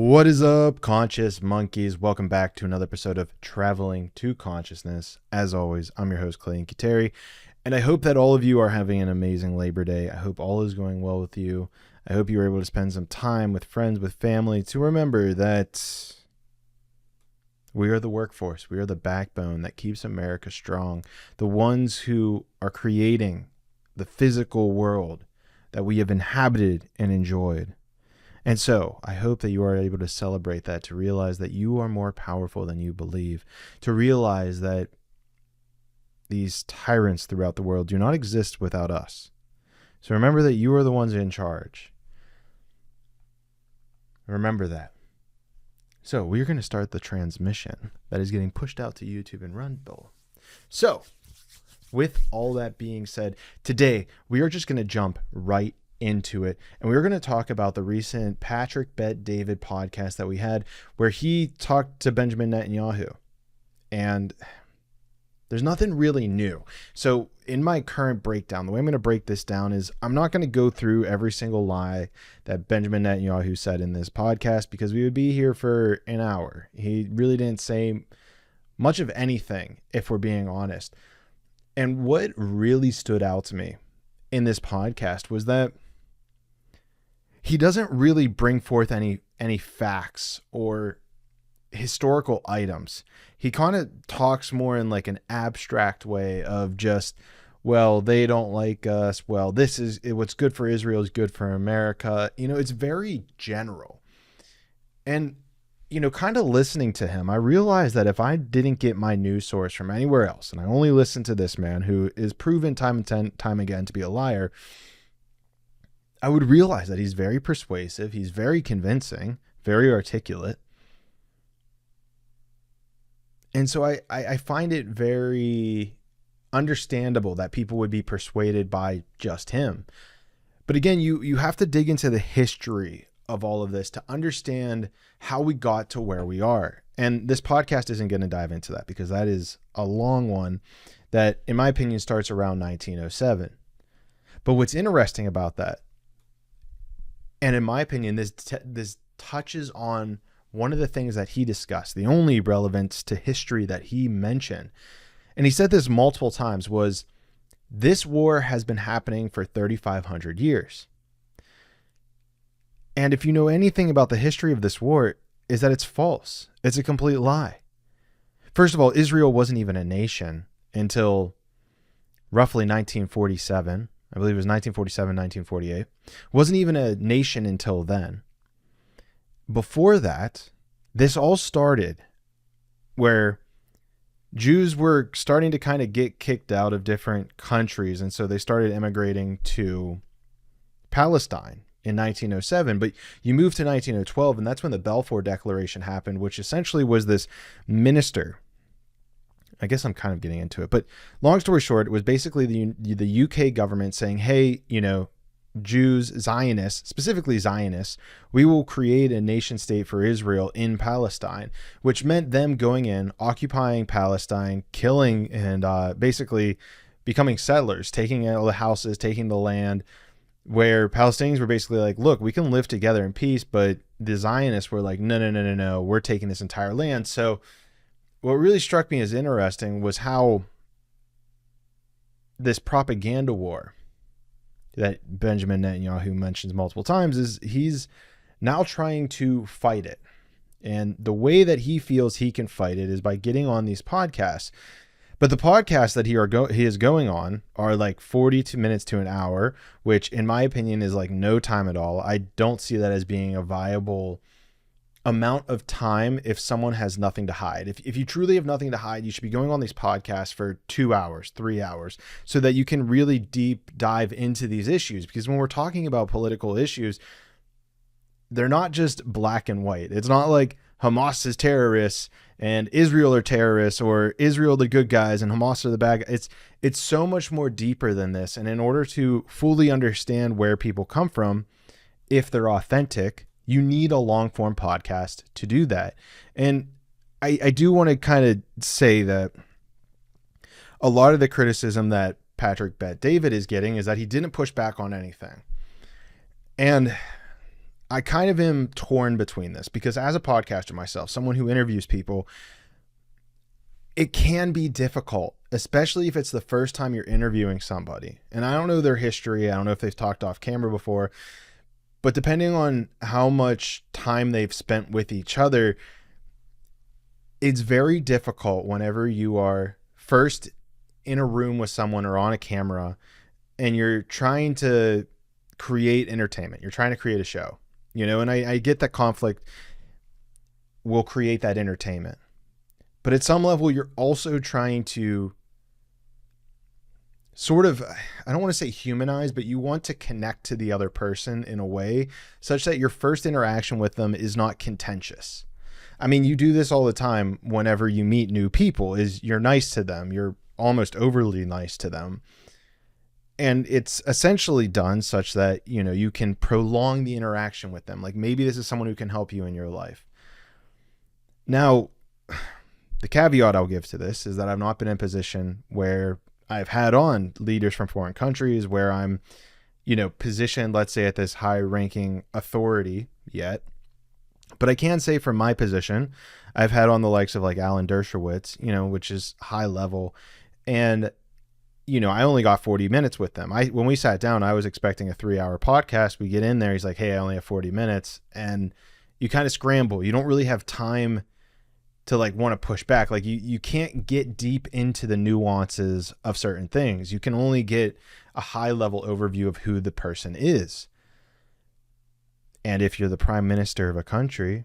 What is up, conscious monkeys? Welcome back to another episode of Traveling to Consciousness. As always, I'm your host, Clayton Cuteri, and I hope that all of you are having an amazing Labor Day. I hope all is going well with you. I hope you were able to spend some time with friends, with family, to remember that we are the workforce. We are the backbone that keeps America strong. The ones who are creating the physical world that we have inhabited and enjoyed. And so I hope that you are able to celebrate that, to realize that you are more powerful than you believe, to realize that these tyrants throughout the world do not exist without us. So remember that you are the ones in charge. Remember that. So we're going to start the transmission that is getting pushed out to YouTube and Rumble. So with all that being said, today we are just going to jump right into it, and we're going to talk about the recent Patrick Bet David podcast that we had, where he talked to Benjamin Netanyahu, and there's nothing really new. So in my current breakdown, the way I'm going to break this down is I'm not going to go through every single lie that Benjamin Netanyahu said in this podcast, because we would be here for an hour. He really didn't say much of anything, if we're being honest. And what really stood out to me in this podcast was that he doesn't really bring forth any facts or historical items. He kind of talks more in like an abstract way of just, well, they don't like us. Well, this is what's good for Israel is good for America. You know, it's very general. And, you know, kind of listening to him, I realized that if I didn't get my news source from anywhere else, and I only listened to this man who is proven time and time again to be a liar, I would realize that he's very persuasive. He's very convincing, very articulate. And so I find it very understandable that people would be persuaded by just him. But again, you have to dig into the history of all of this to understand how we got to where we are. And this podcast isn't going to dive into that, because that is a long one that, in my opinion, starts around 1907. But what's interesting about that, and in my opinion, this touches on one of the things that he discussed, the only relevance to history that he mentioned, and he said this multiple times, was this war has been happening for 3,500 years. And if you know anything about the history of this war, is that it's false. It's a complete lie. First of all, Israel wasn't even a nation until roughly 1947. I believe it was 1947, 1948. Wasn't even a nation until then. Before that, this all started where Jews were starting to kind of get kicked out of different countries, and so they started immigrating to Palestine in 1907. But you move to 1912, and that's when the Balfour Declaration happened, which essentially was this minister. I guess I'm kind of getting into it, but long story short, it was basically the UK government saying, hey, you know, Jews, Zionists, specifically Zionists, we will create a nation state for Israel in Palestine, which meant them going in, occupying Palestine, killing, and basically becoming settlers, taking all the houses, taking the land, where Palestinians were basically like, look, we can live together in peace, but the Zionists were like, no, we're taking this entire land. So what really struck me as interesting was how this propaganda war that Benjamin Netanyahu mentions multiple times is he's now trying to fight it. And the way that he feels he can fight it is by getting on these podcasts. But the podcasts that he is going on are like 42 minutes to an hour, which in my opinion is like no time at all. I don't see that as being a viable amount of time if someone has nothing to hide. If you truly have nothing to hide, you should be going on these podcasts for 2 hours, 3 hours, so that you can really deep dive into these issues. Because when we're talking about political issues, they're not just black and white. It's not like Hamas is terrorists and Israel are terrorists, or Israel the good guys and Hamas are the bad guys. It's so much more deeper than this. And in order to fully understand where people come from, if they're authentic, you need a long form podcast to do that. And I do want to kind of say that a lot of the criticism that Patrick Bet David is getting is that he didn't push back on anything. And I kind of am torn between this because as a podcaster myself, someone who interviews people, it can be difficult, especially if it's the first time you're interviewing somebody. And I don't know their history. I don't know if they've talked off camera before, but depending on how much time they've spent with each other, it's very difficult whenever you are first in a room with someone or on a camera and you're trying to create entertainment. You're trying to create a show, you know, and I get that conflict will create that entertainment. But at some level, you're also trying to sort of, I don't want to say humanize, but you want to connect to the other person in a way such that your first interaction with them is not contentious. I mean, you do this all the time whenever you meet new people, is you're nice to them. You're almost overly nice to them. And it's essentially done such that, you know, you can prolong the interaction with them. Like maybe this is someone who can help you in your life. Now, the caveat I'll give to this is that I've not been in a position where I've had on leaders from foreign countries where I'm, you know, positioned, let's say, at this high ranking authority yet. But I can say from my position, I've had on the likes of like Alan Dershowitz, you know, which is high level. And, you know, I only got 40 minutes with them. When we sat down, I was expecting a 3-hour podcast. We get in there. He's like, hey, I only have 40 minutes. And you kind of scramble. You don't really have time to like want to push back. Like you can't get deep into the nuances of certain things. You can only get a high level overview of who the person is. And if you're the prime minister of a country,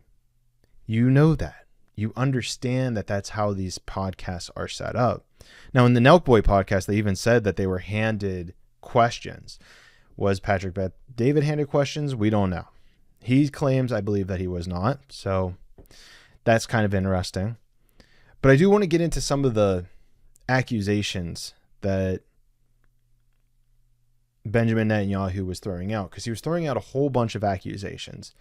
you know that. You understand that that's how these podcasts are set up. Now, in the Nelk Boy podcast, they even said that they were handed questions. Was Patrick Bet-David handed questions? We don't know. He claims, I believe, that he was not. So that's kind of interesting. But I do want to get into some of the accusations that Benjamin Netanyahu was throwing out, because he was throwing out a whole bunch of accusations.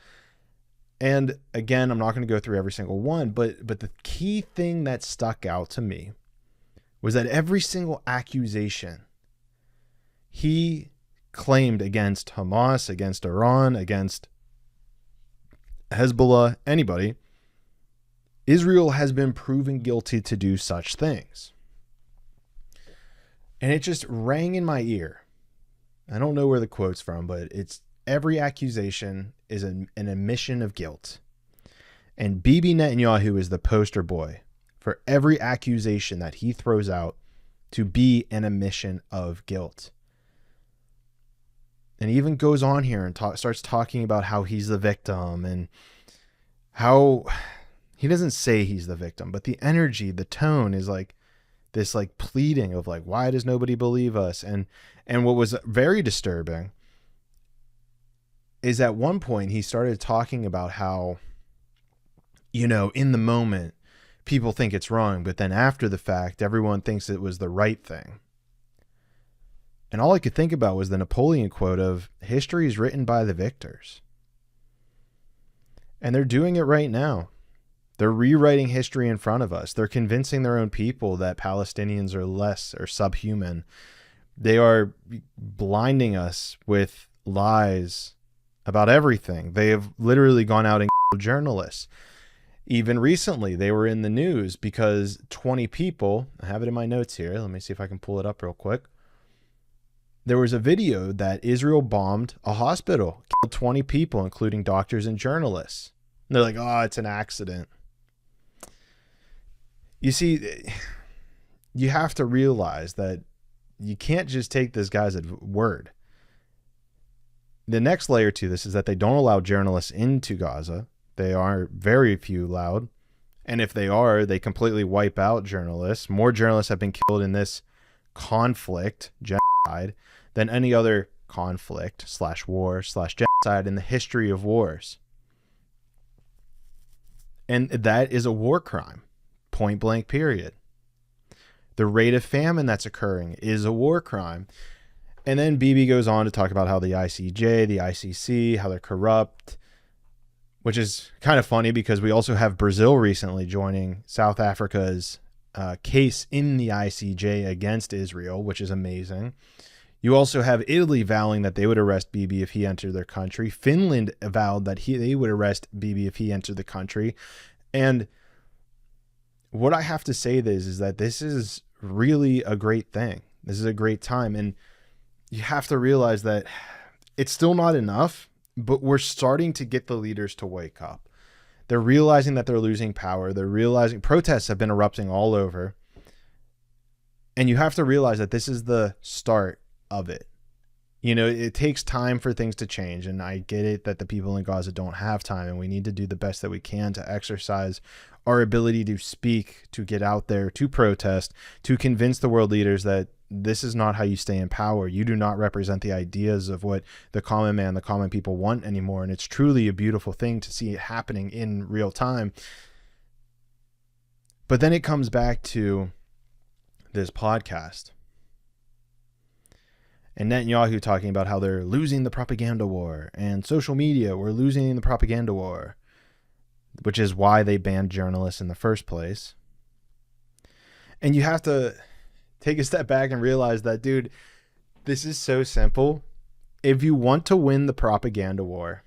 And again, I'm not going to go through every single one, but the key thing that stuck out to me was that every single accusation he claimed against Hamas, against Iran, against Hezbollah, anybody, Israel has been proven guilty to do such things. And it just rang in my ear. I don't know where the quote's from, but it's every accusation is an admission of guilt. And Bibi Netanyahu is the poster boy for every accusation that he throws out to be an admission of guilt. And he even goes on here and starts talking about how he's the victim and how he doesn't say he's the victim, but the energy, the tone is like this like pleading of like, why does nobody believe us? And what was very disturbing is at one point he started talking about how, you know, in the moment people think it's wrong, but then after the fact, everyone thinks it was the right thing. And all I could think about was the Napoleon quote of history is written by the victors. And they're doing it right now. They're rewriting history in front of us. They're convincing their own people that Palestinians are less or subhuman. They are blinding us with lies about everything. They have literally gone out and killed journalists. Even recently, they were in the news because 20 people, I have it in my notes here. Let me see if I can pull it up real quick. There was a video that Israel bombed a hospital, killed 20 people, including doctors and journalists. And they're like, oh, it's an accident. You see, you have to realize that you can't just take this guy's word. The next layer to this is that they don't allow journalists into Gaza. They are very few allowed. And if they are, they completely wipe out journalists. More journalists have been killed in this conflict, genocide, than any other conflict / war / genocide in the history of wars. And that is a war crime. Point blank, period. The rate of famine that's occurring is a war crime. And then Bibi goes on to talk about how the ICJ, the ICC, how they're corrupt, which is kind of funny because we also have Brazil recently joining South Africa's case in the ICJ against Israel, which is amazing. You also have Italy vowing that they would arrest Bibi if he entered their country. Finland vowed that they would arrest Bibi if he entered the country. And what I have to say is that this is really a great thing. This is a great time. And you have to realize that it's still not enough, but we're starting to get the leaders to wake up. They're realizing that they're losing power. They're realizing protests have been erupting all over. And you have to realize that this is the start of it. You know, it takes time for things to change. And I get it that the people in Gaza don't have time, and we need to do the best that we can to exercise our ability to speak, to get out there, to protest, to convince the world leaders that this is not how you stay in power. You do not represent the ideas of what the common man, the common people want anymore. And it's truly a beautiful thing to see it happening in real time. But then it comes back to this podcast and Netanyahu talking about how they're losing the propaganda war, and social media, we're losing the propaganda war, which is why they banned journalists in the first place. And you have to take a step back and realize that, dude, this is so simple. If you want to win the propaganda war,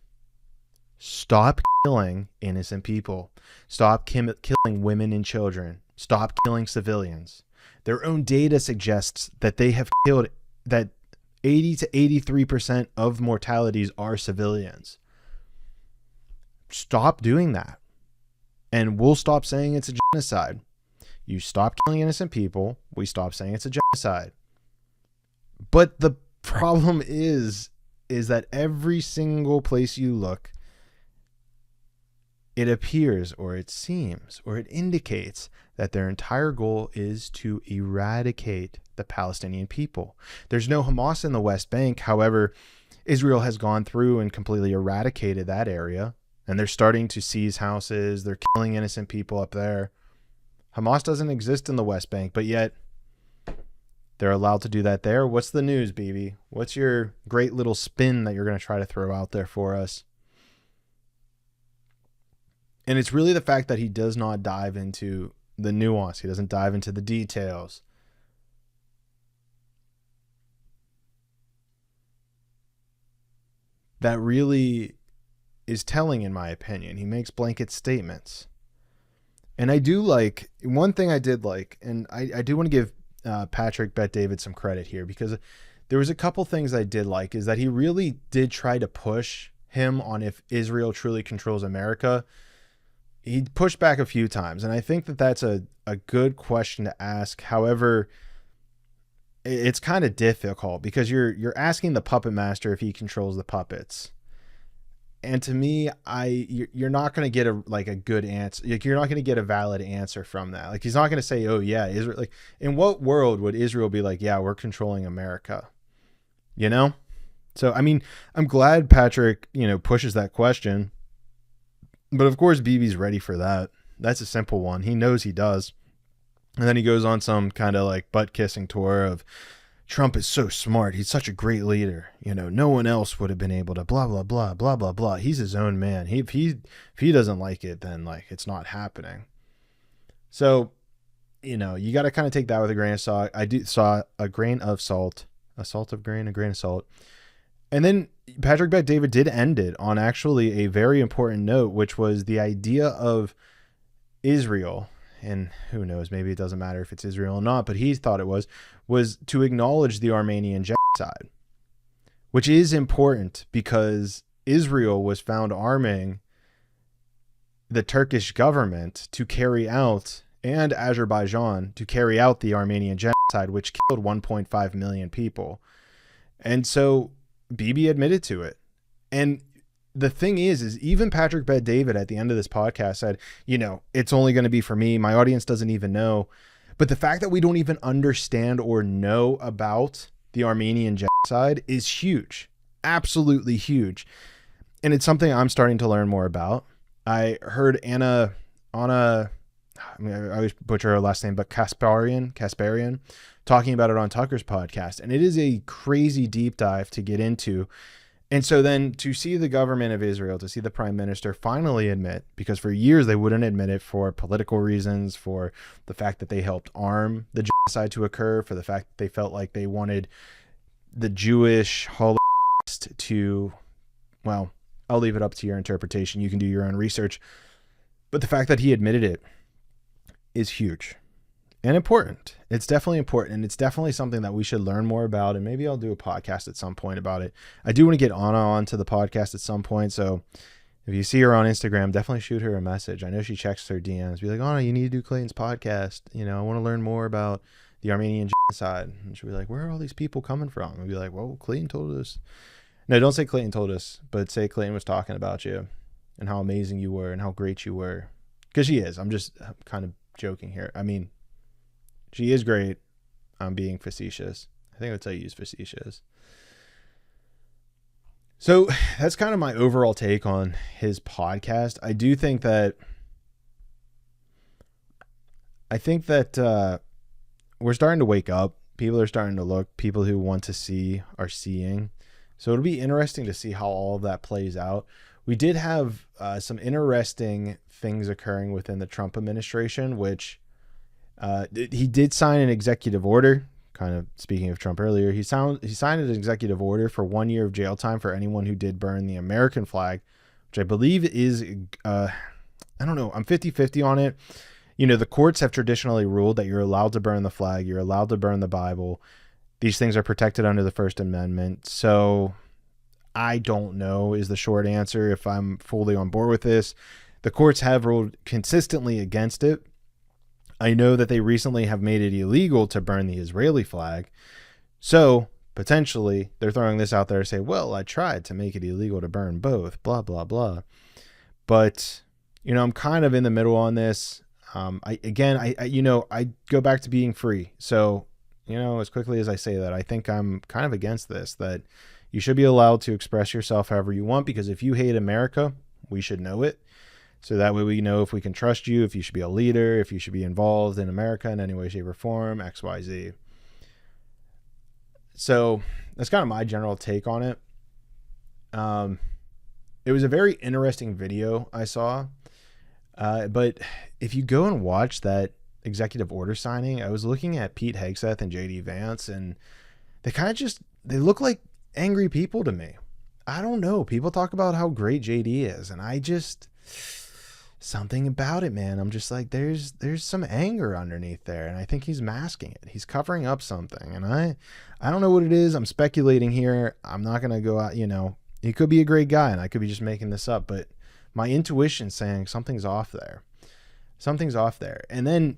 stop killing innocent people. Stop killing women and children. Stop killing civilians. Their own data suggests that they have killed, that 80 to 83% of mortalities are civilians. Stop doing that. And we'll stop saying it's a genocide. You stop killing innocent people, we stop saying it's a genocide. But the problem is that every single place you look, it appears, or it seems, or it indicates that their entire goal is to eradicate the Palestinian people. There's no Hamas in the West Bank. However, Israel has gone through and completely eradicated that area, and they're starting to seize houses. They're killing innocent people up there. Hamas doesn't exist in the West Bank, but yet they're allowed to do that there. What's the news, BB? What's your great little spin that you're going to try to throw out there for us? And it's really the fact that he does not dive into the nuance. He doesn't dive into the details. That really is telling, in my opinion. He makes blanket statements. And I do like, one thing I did like, and I do want to give Patrick Bet-David some credit here, because there was a couple things I did like, is that he really did try to push him on if Israel truly controls America. He pushed back a few times, and I think that that's a good question to ask. However, it's kind of difficult because you're asking the puppet master if he controls the puppets. And to me, you're not going to get a good answer. Like, you're not going to get a valid answer from that. Like, he's not going to say, "Oh yeah, Israel." Like, in what world would Israel be like, "Yeah, we're controlling America"? You know? So, I mean, I'm glad Patrick, pushes that question. But of course, BB's ready for that. That's a simple one. He knows he does. And then he goes on some kind of like butt kissing tour of Trump is so smart. He's such a great leader. No one else would have been able to blah, blah, blah, blah, blah, blah. He's his own man. If he doesn't like it, then like it's not happening. So, you got to kind of take that with a grain of salt. I saw a grain of salt, a grain of salt. And then Patrick Bet-David did end it on actually a very important note, which was the idea of Israel. And who knows, maybe it doesn't matter if it's Israel or not, but he thought it was to acknowledge the Armenian genocide, which is important because Israel was found arming the Turkish government to carry out, and Azerbaijan to carry out the Armenian genocide, which killed 1.5 million people. And so Bibi admitted to it. And the thing is even Patrick Bet-David at the end of this podcast said, it's only going to be for me. My audience doesn't even know. But the fact that we don't even understand or know about the Armenian genocide is huge. Absolutely huge. And it's something I'm starting to learn more about. I heard I always butcher her last name, but Kasparian talking about it on Tucker's podcast. And it is a crazy deep dive to get into. And so then to see the government of Israel, to see the prime minister finally admit, because for years they wouldn't admit it for political reasons, for the fact that they helped arm the genocide to occur, for the fact that they felt like they wanted the Jewish Holocaust to, well, I'll leave it up to your interpretation. You can do your own research. But the fact that he admitted it is huge and important. It's definitely important, and it's definitely something that we should learn more about, and maybe I'll do a podcast at some point about it. I do want to get Anna onto the podcast at some point, so if you see her on Instagram, definitely shoot her a message. I know she checks her DMs. Be like, Anna, you need to do Clayton's podcast. You know, I want to learn more about the Armenian genocide. And she'll be like, where are all these people coming from? And be like, well, Clayton told us. No, don't say Clayton told us, but say Clayton was talking about you and how amazing you were and how great you were. Because she is. I'm kind of joking here. I mean, she is great. I'm being facetious. I think that's how you use facetious. So that's kind of my overall take on his podcast. I think that we're starting to wake up. People are starting to look. People who want to see are seeing. So it'll be interesting to see how all of that plays out. We did have some interesting things occurring within the Trump administration, which he did sign an executive order. Kind of speaking of Trump earlier, he signed an executive order for 1 year of jail time for anyone who did burn the American flag, which I believe is, I don't know, I'm 50-50 on it. You know, the courts have traditionally ruled that you're allowed to burn the flag, you're allowed to burn the Bible. These things are protected under the First Amendment. So I don't know is the short answer if I'm fully on board with this. The courts have ruled consistently against it. I know that they recently have made it illegal to burn the Israeli flag. So potentially they're throwing this out there to say, well, I tried to make it illegal to burn both, blah, blah, blah. But, you know, I'm kind of in the middle on this. I go back to being free. So, you know, as quickly as I say that, I think I'm kind of against this, that you should be allowed to express yourself however you want, because if you hate America, we should know it. So that way we know if we can trust you, if you should be a leader, if you should be involved in America in any way, shape, or form, X, Y, Z. So that's kind of my general take on it. It was a very interesting video I saw. But if you go and watch that executive order signing, I was looking at Pete Hegseth and JD Vance, and they look like angry people to me. I don't know. People talk about how great JD is, and something about it, man. I'm just like, there's some anger underneath there, and I think he's masking it. He's covering up something, and I don't know what it is. I'm speculating here. I'm not going to go out, you know, he could be a great guy, and I could be just making this up, but my intuition's saying something's off there. Something's off there. And then,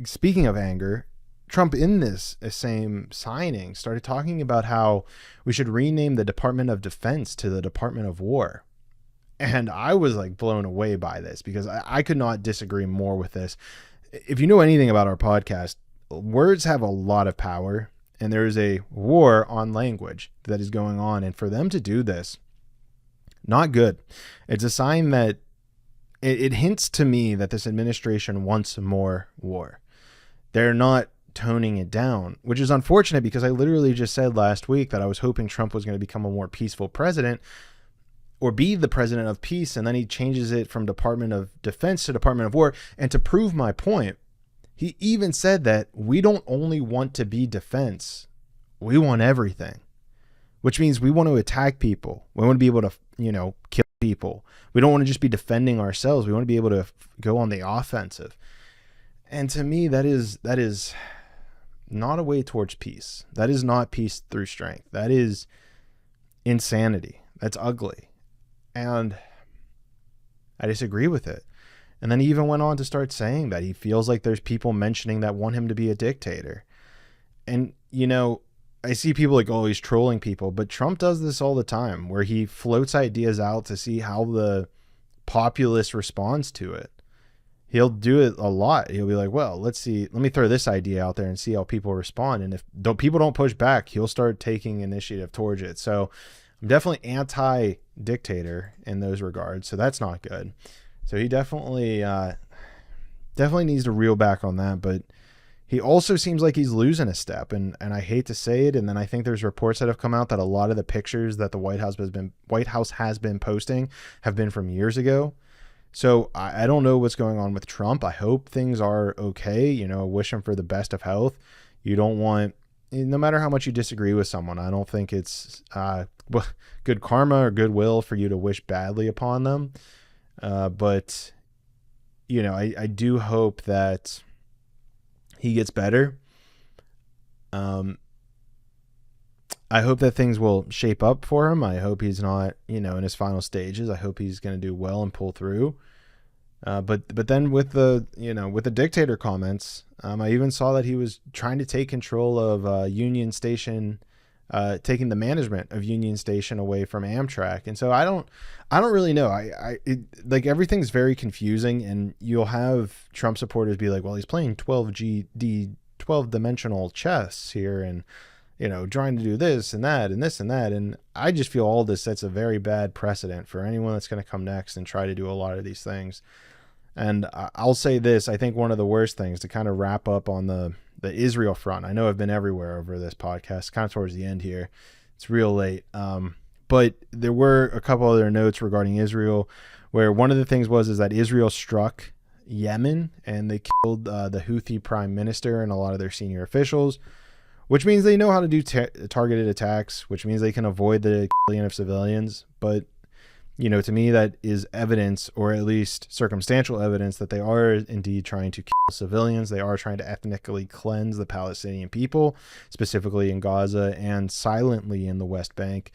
speaking of anger, Trump in this same signing started talking about how we should rename the Department of Defense to the Department of War. And I was like blown away by this, because I could not disagree more with this. If you know anything about our podcast, words have a lot of power, and there is a war on language that is going on. And for them to do this, not good. It's a sign that it hints to me that this administration wants more war. They're not toning it down, which is unfortunate, because I literally just said last week that I was hoping Trump was going to become a more peaceful president, or be the president of peace, and then he changes it from Department of Defense to Department of War. And to prove my point, he even said that we don't only want to be defense, we want everything, which means we want to attack people. We want to be able to, you know, kill people. We don't want to just be defending ourselves. We want to be able to go on the offensive. And to me, that is not a way towards peace. That is not peace through strength. That is insanity. That's ugly. And I disagree with it. And then he even went on to start saying that he feels like there's people mentioning that want him to be a dictator. And, you know, I see people like, oh, he's trolling people, but Trump does this all the time, where he floats ideas out to see how the populace responds to it. He'll do it a lot. He'll be like, well, let's see, let me throw this idea out there and see how people respond. And if people don't push back, he'll start taking initiative towards it. So I'm definitely anti-dictator in those regards. So that's not good. So he definitely needs to reel back on that. But he also seems like he's losing a step, and I hate to say it. And then I think there's reports that have come out that a lot of the pictures that the White House has been posting have been from years ago. So I don't know what's going on with Trump. I hope things are okay. You know, wish him for the best of health. You don't want no matter how much you disagree with someone, I don't think it's good karma or goodwill for you to wish badly upon them. But, I do hope that he gets better. I hope that things will shape up for him. I hope he's not, in his final stages. I hope he's going to do well and pull through. But then with the dictator comments, I even saw that he was trying to take control of Union Station, taking the management of Union Station away from Amtrak. And so I don't really know. Like everything's very confusing, and you'll have Trump supporters be like, well, he's playing 12 dimensional chess here, and trying to do this and that and this and that. And I just feel all this sets a very bad precedent for anyone that's going to come next and try to do a lot of these things. And I'll say this, I think one of the worst things to kind of wrap up on the Israel front. I know I've been everywhere over this podcast, kind of towards the end here. It's real late. But there were a couple other notes regarding Israel, where one of the things is that Israel struck Yemen and they killed the Houthi prime minister and a lot of their senior officials, which means they know how to do targeted attacks, which means they can avoid the killing of civilians. But, to me, that is evidence, or at least circumstantial evidence, that they are indeed trying to kill civilians. They are trying to ethnically cleanse the Palestinian people, specifically in Gaza and silently in the West Bank.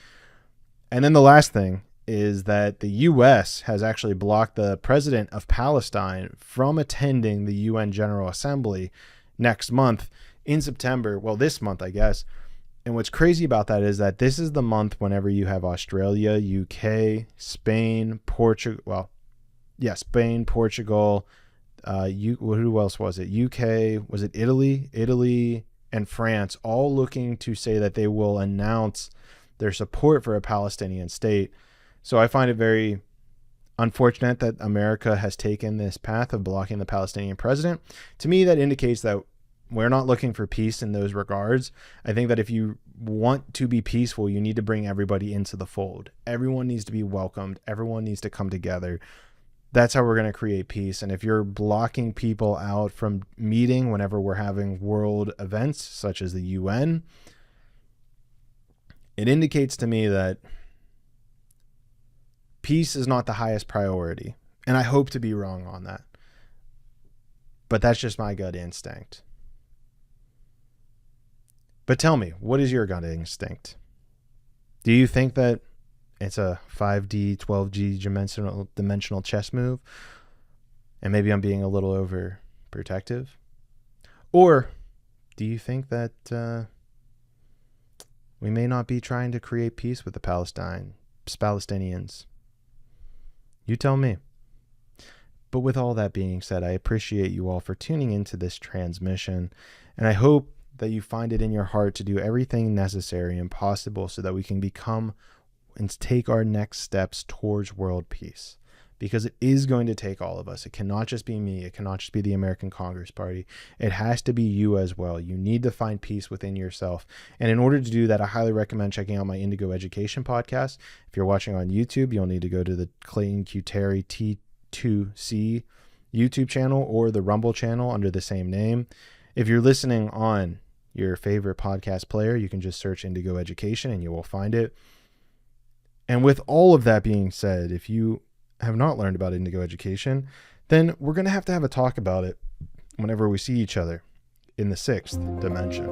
And then the last thing is that the U.S. has actually blocked the president of Palestine from attending the UN General Assembly next month in September. Well, this month, I guess. And what's crazy about that is that this is the month whenever you have Australia, UK, Spain, Portugal. Well, yeah, Spain, Portugal. Who else was it? UK, was it Italy? Italy and France all looking to say that they will announce their support for a Palestinian state. So I find it very unfortunate that America has taken this path of blocking the Palestinian president. To me, that indicates that we're not looking for peace in those regards. I think that if you want to be peaceful, you need to bring everybody into the fold. Everyone needs to be welcomed. Everyone needs to come together. That's how we're going to create peace. And if you're blocking people out from meeting whenever we're having world events such as the UN, it indicates to me that peace is not the highest priority. And I hope to be wrong on that. But that's just my gut instinct. But tell me, what is your gut instinct? Do you think that it's a 5D, 12G dimensional chess move, and maybe I'm being a little overprotective? Or do you think that we may not be trying to create peace with the Palestinians? You tell me. But with all that being said, I appreciate you all for tuning into this transmission, and I hope that you find it in your heart to do everything necessary and possible so that we can become and take our next steps towards world peace. Because it is going to take all of us. It cannot just be me. It cannot just be the American Congress Party. It has to be you as well. You need to find peace within yourself. And in order to do that, I highly recommend checking out my Indigo Education podcast. If you're watching on YouTube, you'll need to go to the Clayton Cuteri T2C YouTube channel or the Rumble channel under the same name. If you're listening on your favorite podcast player, you can just search Indigo Education and you will find it. And with all of that being said, if you have not learned about Indigo Education, then we're going to have a talk about it whenever we see each other in the 6th dimension.